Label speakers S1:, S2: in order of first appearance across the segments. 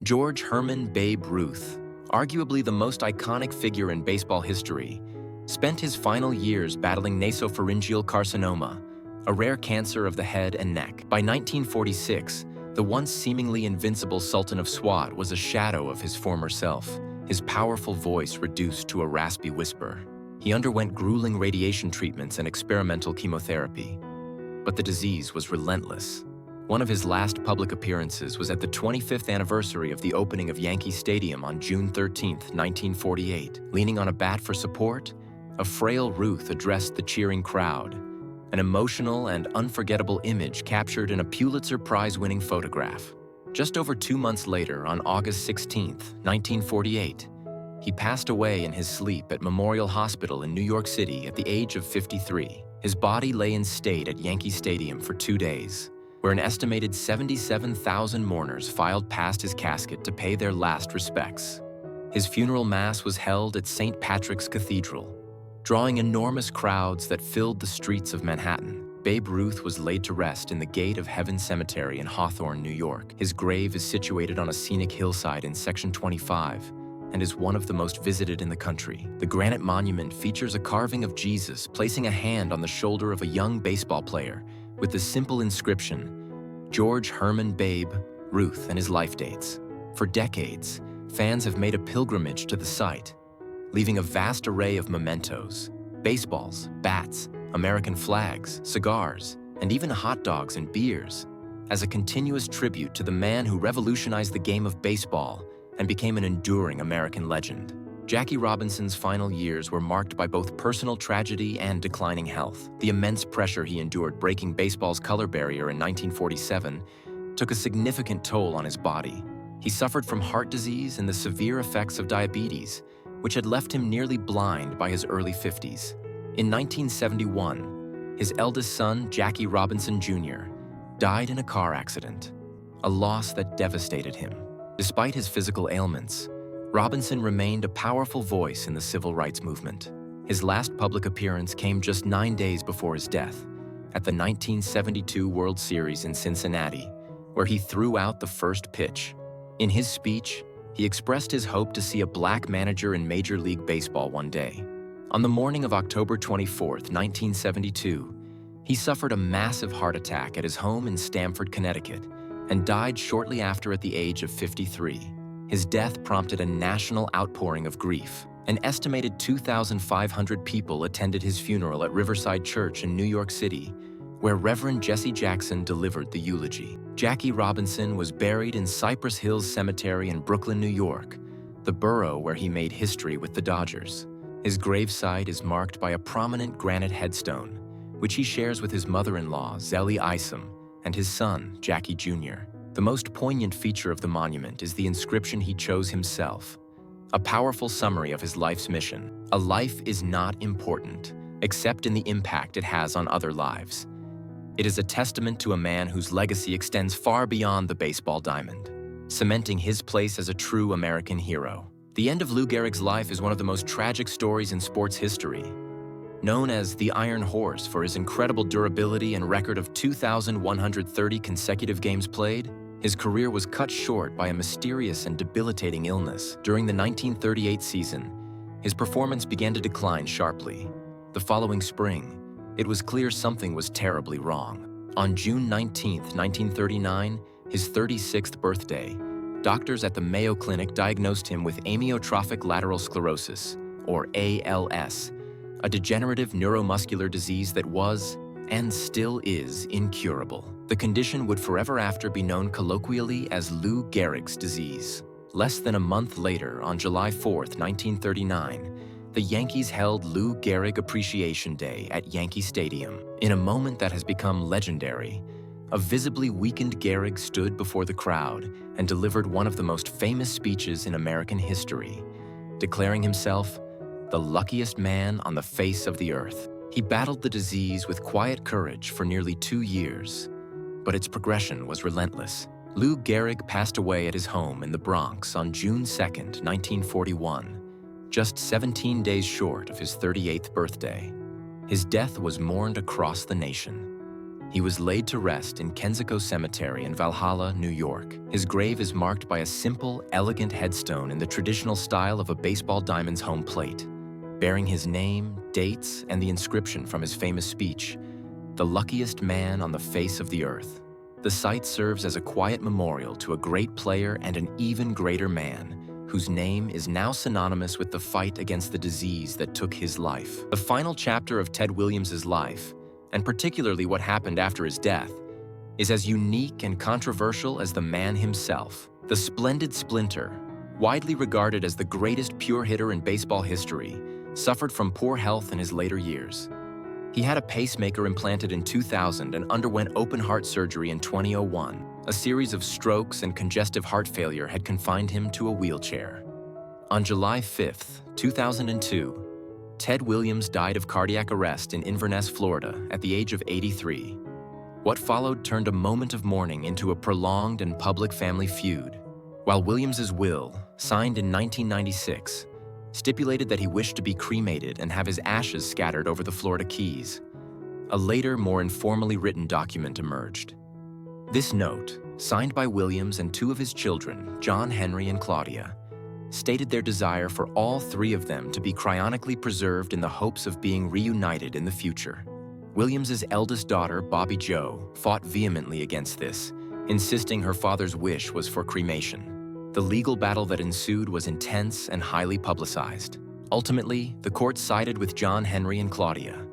S1: George Herman Babe Ruth, arguably the most iconic figure in baseball history, spent his final years battling nasopharyngeal carcinoma, a rare cancer of the head and neck. By 1946, the once seemingly invincible Sultan of Swat was a shadow of his former self, his powerful voice reduced to a raspy whisper. He underwent grueling radiation treatments and experimental chemotherapy. But the disease was relentless. One of his last public appearances was at the 25th anniversary of the opening of Yankee Stadium on June 13, 1948. Leaning on a bat for support, a frail Ruth addressed the cheering crowd, an emotional and unforgettable image captured in a Pulitzer Prize-winning photograph. Just over 2 months later, on August 16, 1948, he passed away in his sleep at Memorial Hospital in New York City at the age of 53. His body lay in state at Yankee Stadium for 2 days, where an estimated 77,000 mourners filed past his casket to pay their last respects. His funeral mass was held at St. Patrick's Cathedral, drawing enormous crowds that filled the streets of Manhattan. Babe Ruth was laid to rest in the Gate of Heaven Cemetery in Hawthorne, New York. His grave is situated on a scenic hillside in Section 25 and is one of the most visited in the country. The granite monument features a carving of Jesus placing a hand on the shoulder of a young baseball player with the simple inscription, George Herman Babe Ruth, and his life dates. For decades, fans have made a pilgrimage to the site, leaving a vast array of mementos, baseballs, bats, American flags, cigars, and even hot dogs and beers, as a continuous tribute to the man who revolutionized the game of baseball and became an enduring American legend. Jackie Robinson's final years were marked by both personal tragedy and declining health. The immense pressure he endured breaking baseball's color barrier in 1947 took a significant toll on his body. He suffered from heart disease and the severe effects of diabetes, which had left him nearly blind by his early 50s. In 1971, his eldest son, Jackie Robinson Jr., died in a car accident, a loss that devastated him. Despite his physical ailments, Robinson remained a powerful voice in the civil rights movement. His last public appearance came just 9 days before his death, at the 1972 World Series in Cincinnati, where he threw out the first pitch. In his speech, he expressed his hope to see a black manager in Major League Baseball one day. On the morning of October 24, 1972, he suffered a massive heart attack at his home in Stamford, Connecticut, and died shortly after at the age of 53. His death prompted a national outpouring of grief. An estimated 2,500 people attended his funeral at Riverside Church in New York City, where Reverend Jesse Jackson delivered the eulogy. Jackie Robinson was buried in Cypress Hills Cemetery in Brooklyn, New York, the borough where he made history with the Dodgers. His gravesite is marked by a prominent granite headstone, which he shares with his mother-in-law, Zellie Isom, and his son, Jackie Jr. The most poignant feature of the monument is the inscription he chose himself, a powerful summary of his life's mission. A life is not important, except in the impact it has on other lives. It is a testament to a man whose legacy extends far beyond the baseball diamond, cementing his place as a true American hero. The end of Lou Gehrig's life is one of the most tragic stories in sports history. Known as the Iron Horse for his incredible durability and record of 2,130 consecutive games played, his career was cut short by a mysterious and debilitating illness. During the 1938 season, his performance began to decline sharply. The following spring, it was clear something was terribly wrong. On June 19, 1939, his 36th birthday, doctors at the Mayo Clinic diagnosed him with amyotrophic lateral sclerosis, or ALS, a degenerative neuromuscular disease that was, and still is, incurable. The condition would forever after be known colloquially as Lou Gehrig's disease. Less than a month later, on July 4, 1939, the Yankees held Lou Gehrig Appreciation Day at Yankee Stadium. In a moment that has become legendary, a visibly weakened Gehrig stood before the crowd and delivered one of the most famous speeches in American history, declaring himself the luckiest man on the face of the earth. He battled the disease with quiet courage for nearly 2 years, but its progression was relentless. Lou Gehrig passed away at his home in the Bronx on June 2, 1941, just 17 days short of his 38th birthday. His death was mourned across the nation. He was laid to rest in Kensico Cemetery in Valhalla, New York. His grave is marked by a simple, elegant headstone in the traditional style of a baseball diamond's home plate, bearing his name, dates, and the inscription from his famous speech, "The luckiest man on the face of the earth." The site serves as a quiet memorial to a great player and an even greater man, whose name is now synonymous with the fight against the disease that took his life. The final chapter of Ted Williams' life, and particularly what happened after his death, is as unique and controversial as the man himself. The splendid Splinter, widely regarded as the greatest pure hitter in baseball history, suffered from poor health in his later years. He had a pacemaker implanted in 2000 and underwent open-heart surgery in 2001. A series of strokes and congestive heart failure had confined him to a wheelchair. On July 5, 2002, Ted Williams died of cardiac arrest in Inverness, Florida, at the age of 83. What followed turned a moment of mourning into a prolonged and public family feud. While Williams's will, signed in 1996, stipulated that he wished to be cremated and have his ashes scattered over the Florida Keys, a later, more informally written document emerged. This note, signed by Williams and two of his children, John Henry and Claudia, stated their desire for all three of them to be cryonically preserved in the hopes of being reunited in the future. Williams's eldest daughter, Bobby Jo, fought vehemently against this, insisting her father's wish was for cremation. The legal battle that ensued was intense and highly publicized. Ultimately, the court sided with John Henry and Claudia.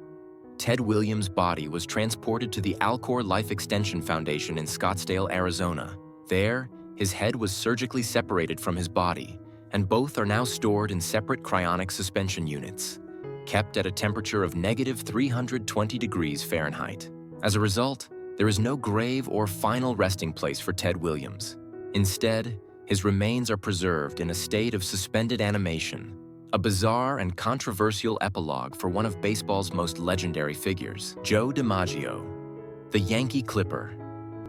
S1: Ted Williams' body was transported to the Alcor Life Extension Foundation in Scottsdale, Arizona. There, his head was surgically separated from his body, and both are now stored in separate cryonic suspension units, kept at a temperature of -320 degrees Fahrenheit. As a result, there is no grave or final resting place for Ted Williams. Instead, his remains are preserved in a state of suspended animation, a bizarre and controversial epilogue for one of baseball's most legendary figures. Joe DiMaggio, the Yankee Clipper,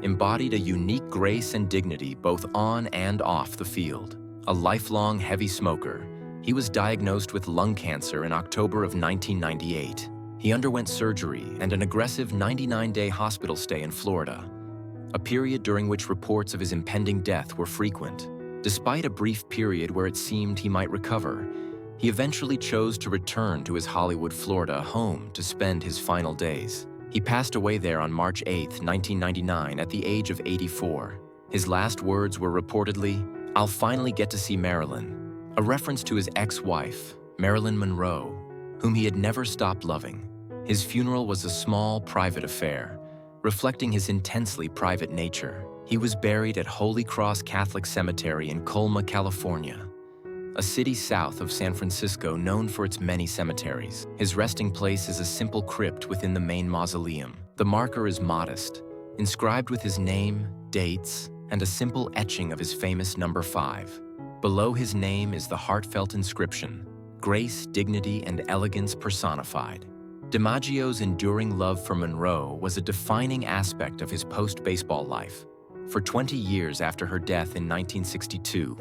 S1: embodied a unique grace and dignity both on and off the field. A lifelong heavy smoker, he was diagnosed with lung cancer in October of 1998. He underwent surgery and an aggressive 99-day hospital stay in Florida, a period during which reports of his impending death were frequent. Despite a brief period where it seemed he might recover, he eventually chose to return to his Hollywood, Florida home to spend his final days. He passed away there on March 8, 1999, at the age of 84. His last words were reportedly, "I'll finally get to see Marilyn," a reference to his ex-wife, Marilyn Monroe, whom he had never stopped loving. His funeral was a small, private affair, reflecting his intensely private nature. He was buried at Holy Cross Catholic Cemetery in Colma, California, a city south of San Francisco known for its many cemeteries. His resting place is a simple crypt within the main mausoleum. The marker is modest, inscribed with his name, dates, and a simple etching of his famous number 5. Below his name is the heartfelt inscription, "Grace, dignity, and elegance personified." DiMaggio's enduring love for Monroe was a defining aspect of his post-baseball life. For 20 years after her death in 1962,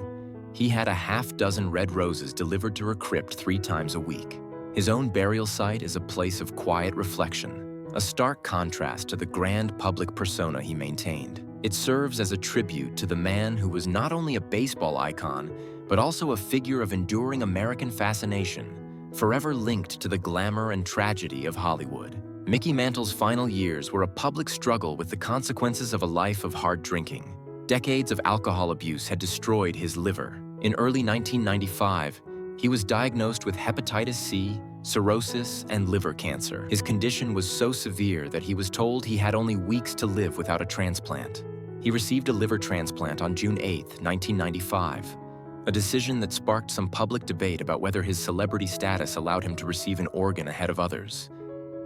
S1: he had a half-dozen red roses delivered to her crypt 3 times a week. His own burial site is a place of quiet reflection, a stark contrast to the grand public persona he maintained. It serves as a tribute to the man who was not only a baseball icon, but also a figure of enduring American fascination, forever linked to the glamour and tragedy of Hollywood. Mickey Mantle's final years were a public struggle with the consequences of a life of hard drinking. Decades of alcohol abuse had destroyed his liver. In early 1995, he was diagnosed with hepatitis C, cirrhosis, and liver cancer. His condition was so severe that he was told he had only weeks to live without a transplant. He received a liver transplant on June 8, 1995, a decision that sparked some public debate about whether his celebrity status allowed him to receive an organ ahead of others.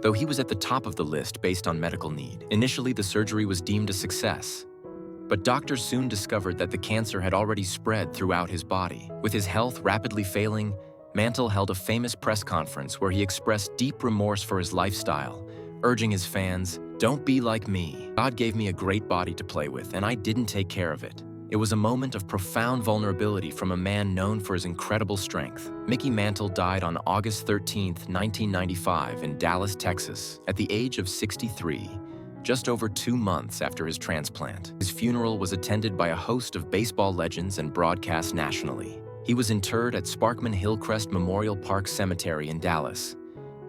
S1: Though he was at the top of the list based on medical need. Initially, the surgery was deemed a success, but doctors soon discovered that the cancer had already spread throughout his body. With his health rapidly failing, Mantle held a famous press conference where he expressed deep remorse for his lifestyle, urging his fans, "Don't be like me. God gave me a great body to play with, and I didn't take care of it." It was a moment of profound vulnerability from a man known for his incredible strength. Mickey Mantle died on August 13, 1995 in Dallas, Texas, at the age of 63, just over 2 months after his transplant. His funeral was attended by a host of baseball legends and broadcast nationally. He was interred at Sparkman Hillcrest Memorial Park Cemetery in Dallas.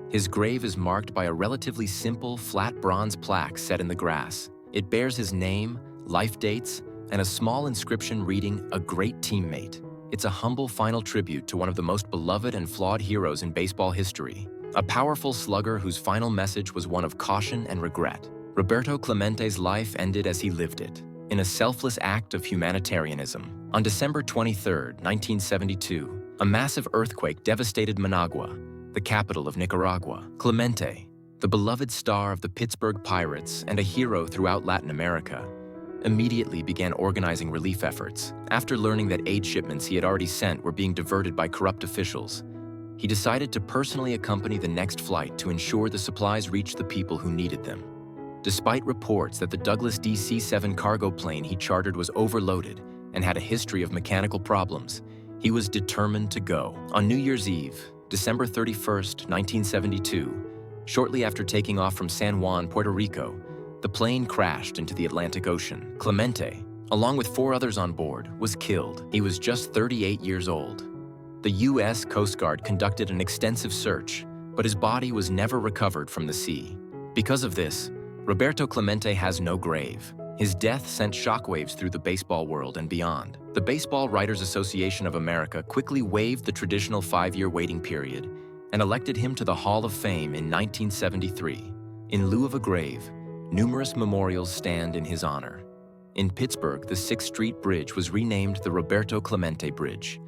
S1: His grave is marked by a relatively simple, flat bronze plaque set in the grass. It bears his name, life dates, and a small inscription reading, "A great teammate." It's a humble final tribute to one of the most beloved and flawed heroes in baseball history, a powerful slugger whose final message was one of caution and regret. Roberto Clemente's life ended as he lived it, in a selfless act of humanitarianism. On December 23, 1972, a massive earthquake devastated Managua, the capital of Nicaragua. Clemente, the beloved star of the Pittsburgh Pirates and a hero throughout Latin America, immediately began organizing relief efforts. After learning that aid shipments he had already sent were being diverted by corrupt officials, he decided to personally accompany the next flight to ensure the supplies reached the people who needed them. Despite reports that the Douglas DC-7 cargo plane he chartered was overloaded and had a history of mechanical problems, he was determined to go. On New Year's Eve, December 31, 1972, shortly after taking off from San Juan, Puerto Rico, the plane crashed into the Atlantic Ocean. Clemente, along with 4 others on board, was killed. He was just 38 years old. The U.S. Coast Guard conducted an extensive search, but his body was never recovered from the sea. Because of this, Roberto Clemente has no grave. His death sent shockwaves through the baseball world and beyond. The Baseball Writers Association of America quickly waived the traditional 5-year waiting period and elected him to the Hall of Fame in 1973. In lieu of a grave, numerous memorials stand in his honor. In Pittsburgh, the 6th Street Bridge was renamed the Roberto Clemente Bridge,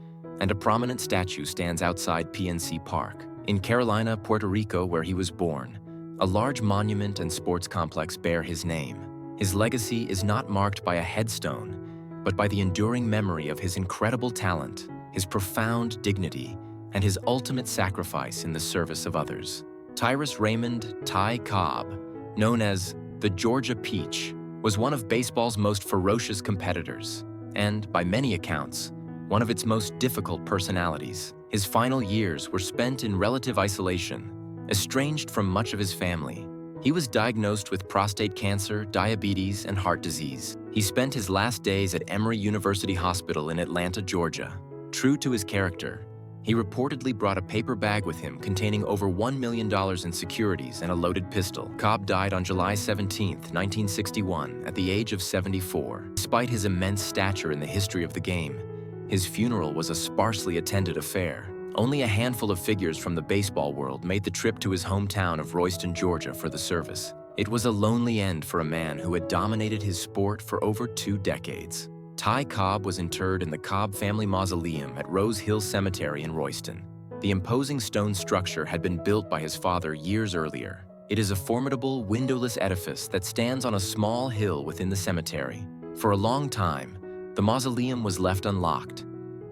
S1: and a prominent statue stands outside PNC Park. In Carolina, Puerto Rico, where he was born, a large monument and sports complex bear his name. His legacy is not marked by a headstone, but by the enduring memory of his incredible talent, his profound dignity, and his ultimate sacrifice in the service of others. Tyrus Raymond Ty Cobb, known as the Georgia Peach, was one of baseball's most ferocious competitors, and, by many accounts, one of its most difficult personalities. His final years were spent in relative isolation, estranged from much of his family. He was diagnosed with prostate cancer, diabetes, and heart disease. He spent his last days at Emory University Hospital in Atlanta, Georgia. True to his character, he reportedly brought a paper bag with him containing over $1 million in securities and a loaded pistol. Cobb died on July 17, 1961, at the age of 74. Despite his immense stature in the history of the game, his funeral was a sparsely attended affair. Only a handful of figures from the baseball world made the trip to his hometown of Royston, Georgia for the service. It was a lonely end for a man who had dominated his sport for over 2 decades. Ty Cobb was interred in the Cobb family mausoleum at Rose Hill Cemetery in Royston. The imposing stone structure had been built by his father years earlier. It is a formidable, windowless edifice that stands on a small hill within the cemetery. For a long time, the mausoleum was left unlocked,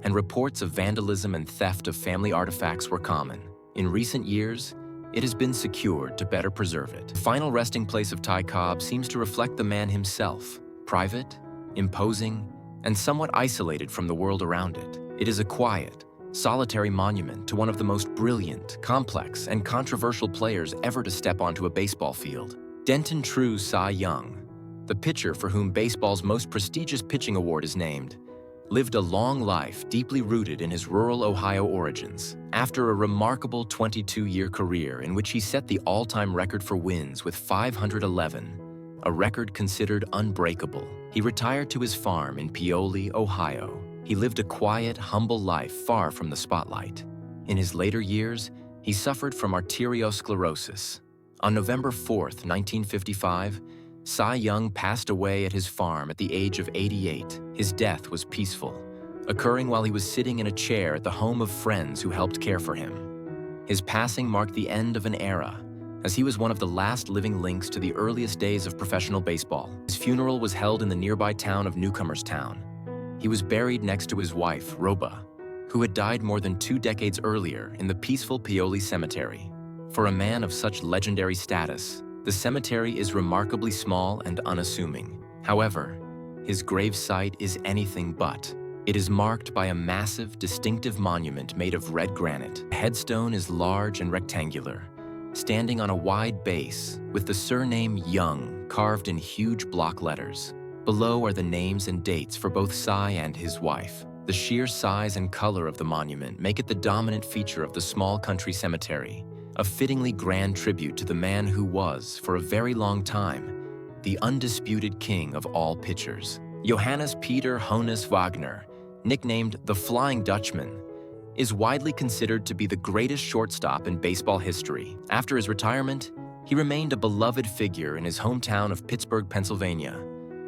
S1: and reports of vandalism and theft of family artifacts were common. In recent years, it has been secured to better preserve it. The final resting place of Ty Cobb seems to reflect the man himself, private, imposing, and somewhat isolated from the world around it. It is a quiet, solitary monument to one of the most brilliant, complex, and controversial players ever to step onto a baseball field. Denton True Cy Young, the pitcher for whom baseball's most prestigious pitching award is named, lived a long life deeply rooted in his rural Ohio origins. After a remarkable 22-year career in which he set the all-time record for wins with 511, a record considered unbreakable, he retired to his farm in Paoli, Ohio. He lived a quiet, humble life far from the spotlight. In his later years, he suffered from arteriosclerosis. On November 4, 1955, Cy Young passed away at his farm at the age of 88. His death was peaceful, occurring while he was sitting in a chair at the home of friends who helped care for him. His passing marked the end of an era, as he was one of the last living links to the earliest days of professional baseball. His funeral was held in the nearby town of Newcomerstown. He was buried next to his wife, Roba, who had died more than 2 decades earlier in the peaceful Paoli Cemetery. For a man of such legendary status, the cemetery is remarkably small and unassuming. However, his gravesite is anything but. It is marked by a massive, distinctive monument made of red granite. The headstone is large and rectangular, standing on a wide base with the surname Young carved in huge block letters. Below are the names and dates for both Cy and his wife. The sheer size and color of the monument make it the dominant feature of the small country cemetery, a fittingly grand tribute to the man who was, for a very long time, the undisputed king of all pitchers. Johannes Peter Honus Wagner, nicknamed the Flying Dutchman, is widely considered to be the greatest shortstop in baseball history. After his retirement, he remained a beloved figure in his hometown of Pittsburgh, Pennsylvania,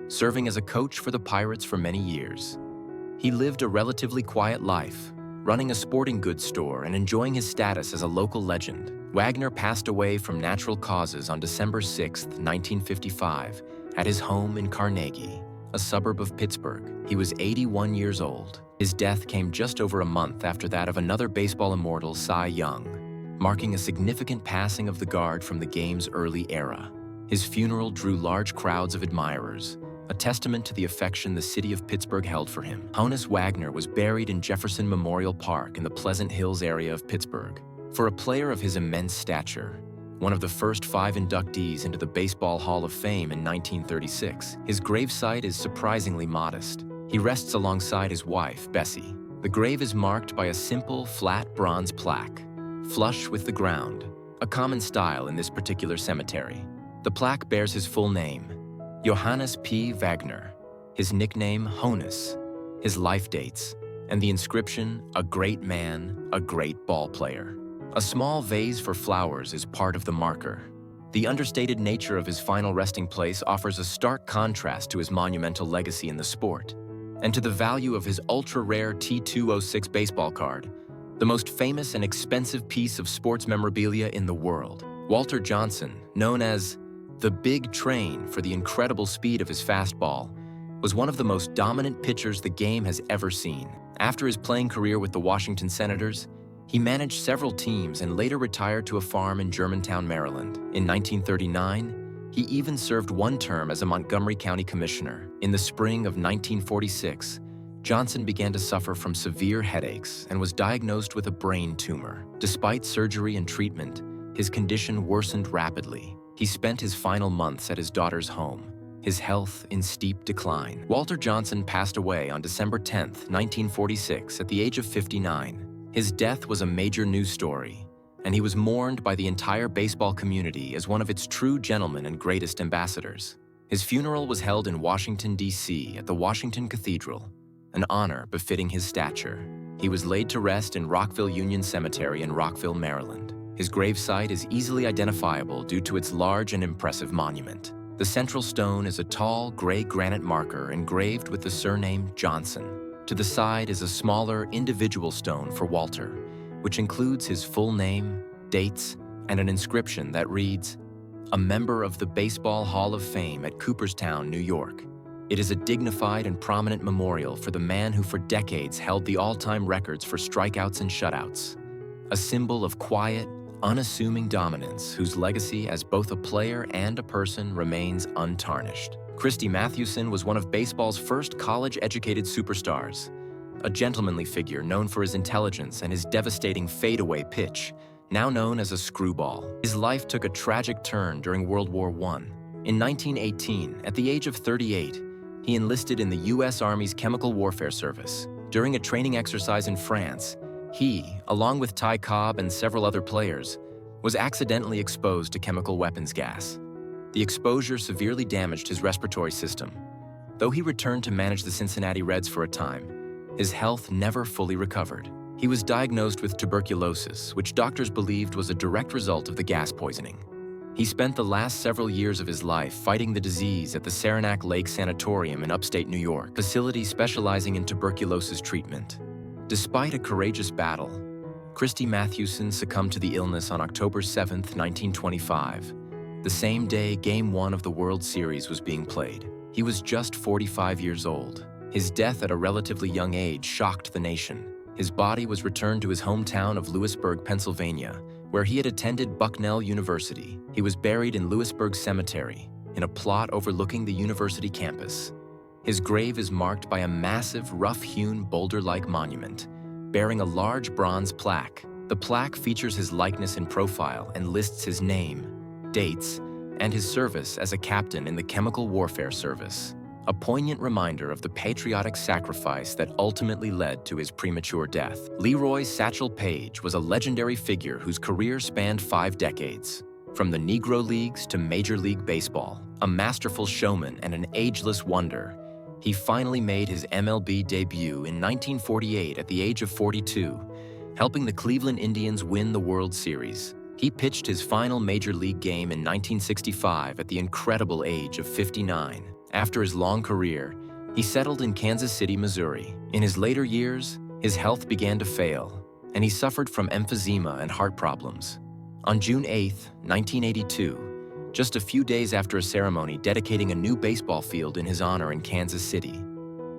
S1: serving as a coach for the Pirates for many years. He lived a relatively quiet life, running a sporting goods store and enjoying his status as a local legend. Wagner passed away from natural causes on December 6, 1955, at his home in Carnegie, a suburb of Pittsburgh. He was 81 years old. His death came just over a month after that of another baseball immortal, Cy Young, marking a significant passing of the guard from the game's early era. His funeral drew large crowds of admirers, a testament to the affection the city of Pittsburgh held for him. Honus Wagner was buried in Jefferson Memorial Park in the Pleasant Hills area of Pittsburgh. For a player of his immense stature, one of the first 5 inductees into the Baseball Hall of Fame in 1936, his gravesite is surprisingly modest. He rests alongside his wife, Bessie. The grave is marked by a simple, flat bronze plaque, flush with the ground, a common style in this particular cemetery. The plaque bears his full name, Johannes P. Wagner, his nickname Honus, his life dates, and the inscription, "A great man, a great ball player." A small vase for flowers is part of the marker. The understated nature of his final resting place offers a stark contrast to his monumental legacy in the sport, and to the value of his ultra-rare T206 baseball card, the most famous and expensive piece of sports memorabilia in the world. Walter Johnson, known as the Big Train for the incredible speed of his fastball, was one of the most dominant pitchers the game has ever seen. After his playing career with the Washington Senators, he managed several teams and later retired to a farm in Germantown, Maryland. In 1939, he even served one term as a Montgomery County commissioner. In the spring of 1946, Johnson began to suffer from severe headaches and was diagnosed with a brain tumor. Despite surgery and treatment, his condition worsened rapidly. He spent his final months at his daughter's home, his health in steep decline. Walter Johnson passed away on December 10, 1946, at the age of 59. His death was a major news story, and he was mourned by the entire baseball community as one of its true gentlemen and greatest ambassadors. His funeral was held in Washington, D.C. at the Washington Cathedral, an honor befitting his stature. He was laid to rest in Rockville Union Cemetery in Rockville, Maryland. His gravesite is easily identifiable due to its large and impressive monument. The central stone is a tall, gray granite marker engraved with the surname Johnson. To the side is a smaller, individual stone for Walter, which includes his full name, dates, and an inscription that reads, "A member of the Baseball Hall of Fame at Cooperstown, New York." It is a dignified and prominent memorial for the man who for decades held the all-time records for strikeouts and shutouts, a symbol of quiet, unassuming dominance whose legacy as both a player and a person remains untarnished. Christy Mathewson was one of baseball's first college-educated superstars, a gentlemanly figure known for his intelligence and his devastating fadeaway pitch, now known as a screwball. His life took a tragic turn during World War I. In 1918, at the age of 38, he enlisted in the U.S. Army's Chemical Warfare Service. During a training exercise in France, he, along with Ty Cobb and several other players, was accidentally exposed to chemical weapons gas. The exposure severely damaged his respiratory system. Though he returned to manage the Cincinnati Reds for a time, his health never fully recovered. He was diagnosed with tuberculosis, which doctors believed was a direct result of the gas poisoning. He spent the last several years of his life fighting the disease at the Saranac Lake Sanatorium in upstate New York, facility specializing in tuberculosis treatment. Despite a courageous battle, Christy Mathewson succumbed to the illness on October 7, 1925, the same day Game 1 of the World Series was being played. He was just 45 years old. His death at a relatively young age shocked the nation. His body was returned to his hometown of Lewisburg, Pennsylvania, where he had attended Bucknell University. He was buried in Lewisburg Cemetery, in a plot overlooking the university campus. His grave is marked by a massive, rough-hewn, boulder-like monument, bearing a large bronze plaque. The plaque features his likeness in profile and lists his name, dates, and his service as a captain in the Chemical Warfare Service, a poignant reminder of the patriotic sacrifice that ultimately led to his premature death. Leroy Satchel Paige was a legendary figure whose career spanned 5 decades. From the Negro Leagues to Major League Baseball, a masterful showman and an ageless wonder, he finally made his MLB debut in 1948 at the age of 42, helping the Cleveland Indians win the World Series. He pitched his final Major League game in 1965 at the incredible age of 59. After his long career, he settled in Kansas City, Missouri. In his later years, his health began to fail, and he suffered from emphysema and heart problems. On June 8, 1982, just a few days after a ceremony dedicating a new baseball field in his honor in Kansas City,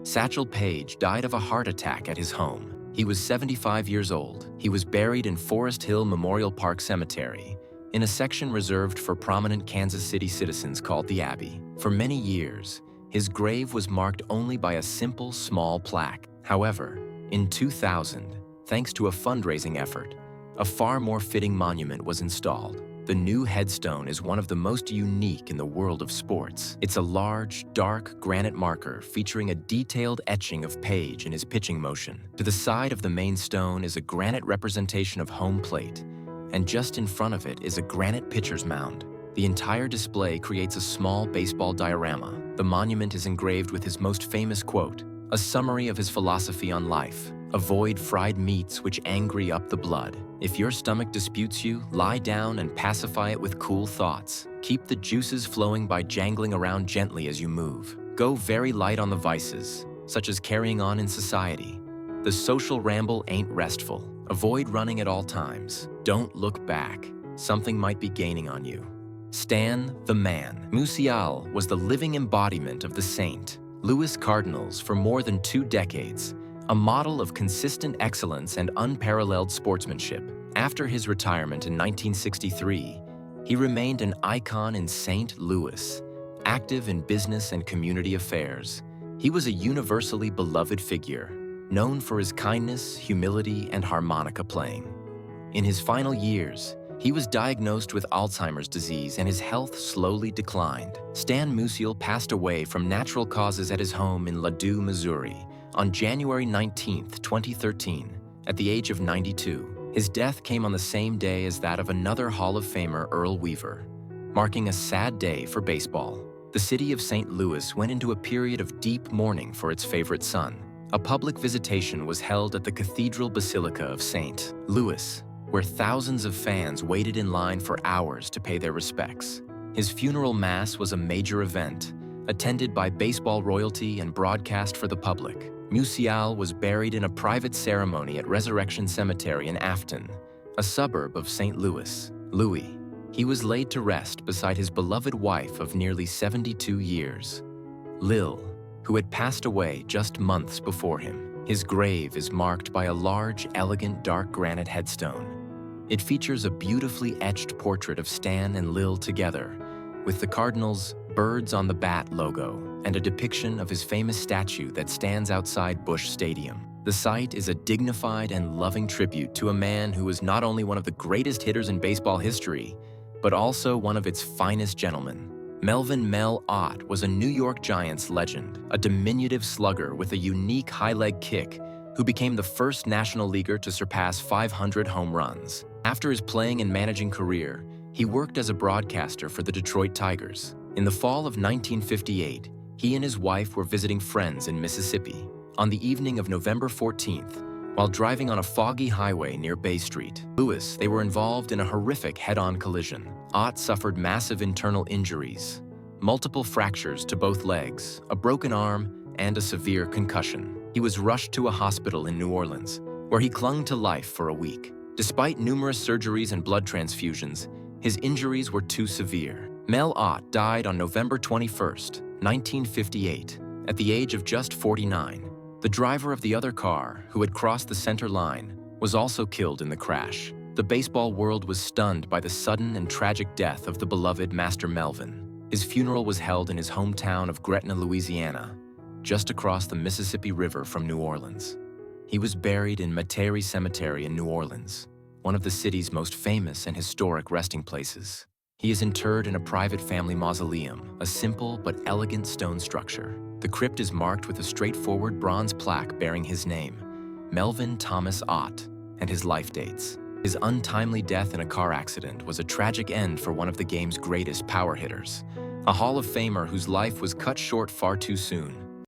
S1: Satchel Paige died of a heart attack at his home. He was 75 years old. He was buried in Forest Hill Memorial Park Cemetery, in a section reserved for prominent Kansas City citizens called the Abbey. For many years, his grave was marked only by a simple, small plaque. However, in 2000, thanks to a fundraising effort, a far more fitting monument was installed. The new headstone is one of the most unique in the world of sports. It's a large, dark granite marker featuring a detailed etching of Paige in his pitching motion. To the side of the main stone is a granite representation of home plate, and just in front of it is a granite pitcher's mound. The entire display creates a small baseball diorama. The monument is engraved with his most famous quote, a summary of his philosophy on life. Avoid fried meats which angry up the blood. If your stomach disputes you, lie down and pacify it with cool thoughts. Keep the juices flowing by jangling around gently as you move. Go very light on the vices, such as carrying on in society. The social ramble ain't restful. Avoid running at all times. Don't look back. Something might be gaining on you. Stan the Man. Musial was the living embodiment of the St. Louis Cardinals for more than 2 decades, a model of consistent excellence and unparalleled sportsmanship. After his retirement in 1963, he remained an icon in St. Louis, active in business and community affairs. He was a universally beloved figure, known for his kindness, humility, and harmonica playing. In his final years, he was diagnosed with Alzheimer's disease and his health slowly declined. Stan Musial passed away from natural causes at his home in Ladue, Missouri, on January 19, 2013, at the age of 92. His death came on the same day as that of another Hall of Famer, Earl Weaver, marking a sad day for baseball. The city of St. Louis went into a period of deep mourning for its favorite son. A public visitation was held at the Cathedral Basilica of St. Louis, where thousands of fans waited in line for hours to pay their respects. His funeral mass was a major event, attended by baseball royalty and broadcast for the public. Musial was buried in a private ceremony at Resurrection Cemetery in Afton, a suburb of St. Louis. Louis. He was laid to rest beside his beloved wife of nearly 72 years, Lil, who had passed away just months before him. His grave is marked by a large, elegant dark granite headstone. It features a beautifully etched portrait of Stan and Lil together, with the Cardinals' Birds on the Bat logo and a depiction of his famous statue that stands outside Busch Stadium. The site is a dignified and loving tribute to a man who was not only one of the greatest hitters in baseball history, but also one of its finest gentlemen. Melvin Mel Ott was a New York Giants legend, a diminutive slugger with a unique high-leg kick who became the first National Leaguer to surpass 500 home runs. After his playing and managing career, he worked as a broadcaster for the Detroit Tigers. In the fall of 1958, he and his wife were visiting friends in Mississippi. On the evening of November 14th, while driving on a foggy highway near Bay Street, Louis, they were involved in a horrific head-on collision. Ott suffered massive internal injuries, multiple fractures to both legs, a broken arm, and a severe concussion. He was rushed to a hospital in New Orleans, where he clung to life for a week. Despite numerous surgeries and blood transfusions, his injuries were too severe. Mel Ott died on November 21st, 1958, at the age of just 49. The driver of the other car, who had crossed the center line, was also killed in the crash. The baseball world was stunned by the sudden and tragic death of the beloved Master Melvin. His funeral was held in his hometown of Gretna, Louisiana, just across the Mississippi River from New Orleans. He was buried in Metairie Cemetery in New Orleans, one of the city's most famous and historic resting places. He is interred in a private family mausoleum, a simple but elegant stone structure. The crypt is marked with a straightforward bronze plaque bearing his name, Melvin Thomas Ott, and his life dates. His untimely death in a car accident was a tragic end for one of the game's greatest power hitters, a Hall of Famer whose life was cut short far too soon.